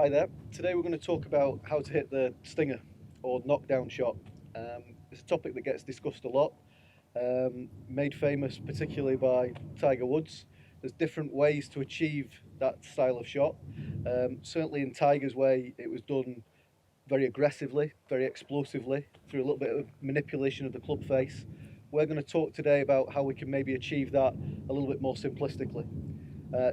Hi there. Today we're going to talk about how to hit the stinger or knockdown shot. It's a topic that gets discussed a lot, made famous particularly by Tiger Woods. There's different ways to achieve that style of shot. Certainly in Tiger's way, it was done very aggressively, very explosively, through a little bit of manipulation of the club face. We're going to talk today about how we can maybe achieve that a little bit more simplistically.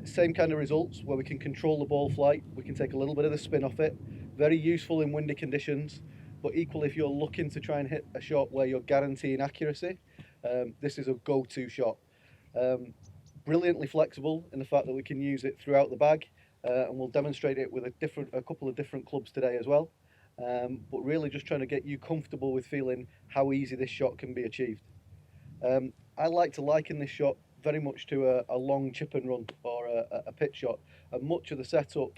Same kind of results where we can control the ball flight, we can take a little bit of the spin off it. Very useful in windy conditions, but equally if you're looking to try and hit a shot where you're guaranteeing accuracy, this is a go-to shot. Brilliantly flexible in the fact that we can use it throughout the bag, and we'll demonstrate it with a couple of different clubs today as well. But really just trying to get you comfortable with feeling how easy this shot can be achieved. I like to liken this shot very much to a long chip and run or a pitch shot, and much of the setup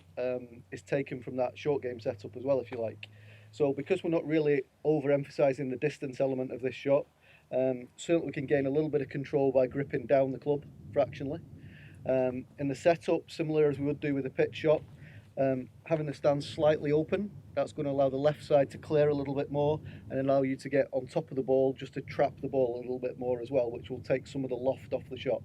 is taken from that short game setup as well, if you like. So because we're not really overemphasising the distance element of this shot, certainly we can gain a little bit of control by gripping down the club fractionally. In the setup, similar as we would do with a pitch shot, having the stance slightly open, that's going to allow the left side to clear a little bit more and allow you to get on top of the ball just to trap the ball a little bit more as well, which will take some of the loft off the shot.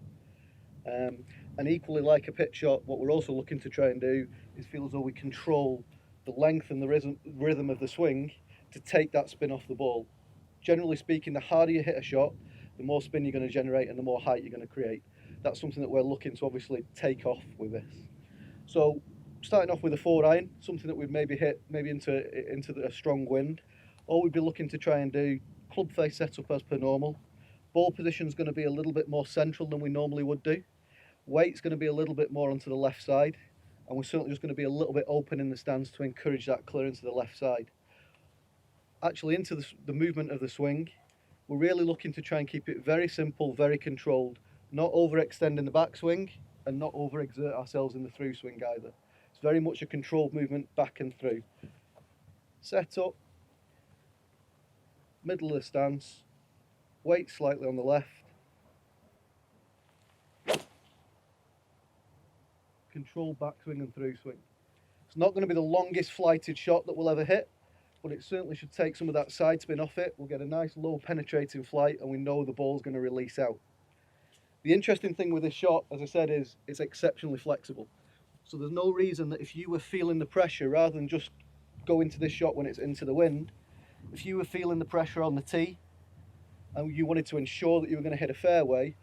And equally like a pitch shot, what we're also looking to try and do is feel as though we control the length and the rhythm of the swing to take that spin off the ball. Generally speaking, the harder you hit a shot, the more spin you're going to generate and the more height you're going to create. That's something that we're looking to obviously take off with this. So starting off with a 4-iron, something that we'd maybe hit into a strong wind, or we'd be looking to try and do club face setup as per normal. Ball position is going to be a little bit more central than we normally would do. Weight's going to be a little bit more onto the left side, and we're certainly just going to be a little bit open in the stance to encourage that clearance to the left side. Actually, into the movement of the swing, we're really looking to try and keep it very simple, very controlled, not overextending the backswing and not overexert ourselves in the through swing either. It's very much a controlled movement back and through. Set up, middle of the stance, weight slightly on the left, control backswing and through swing. It's not going to be the longest flighted shot that we'll ever hit, but it certainly should take some of that side spin off it. We'll get a nice low penetrating flight and we know the ball's going to release out. The interesting thing with this shot, as I said, is it's exceptionally flexible. So there's no reason that if you were feeling the pressure, rather than just go into this shot when it's into the wind, if you were feeling the pressure on the tee and you wanted to ensure that you were going to hit a fairway,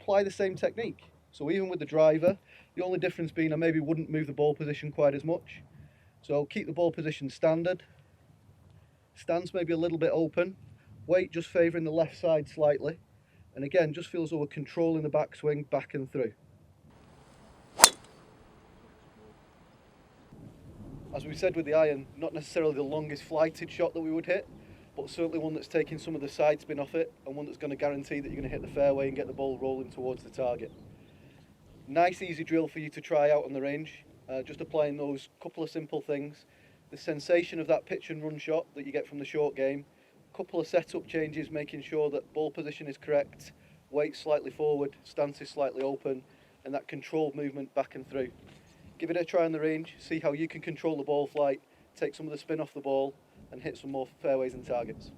apply the same technique. So even with the driver, the only difference being I maybe wouldn't move the ball position quite as much. So keep the ball position standard, stance maybe a little bit open, weight just favouring the left side slightly, and again just feels like we're controlling the backswing back and through. As we said with the iron, not necessarily the longest flighted shot that we would hit, but certainly one that's taking some of the side spin off it and one that's going to guarantee that you're going to hit the fairway and get the ball rolling towards the target. Nice easy drill for you to try out on the range, just applying those couple of simple things. The sensation of that pitch and run shot that you get from the short game, couple of setup changes making sure that ball position is correct, weight slightly forward, stance is slightly open, and that controlled movement back and through. Give it a try on the range, see how you can control the ball flight, take some of the spin off the ball and hit some more fairways and targets.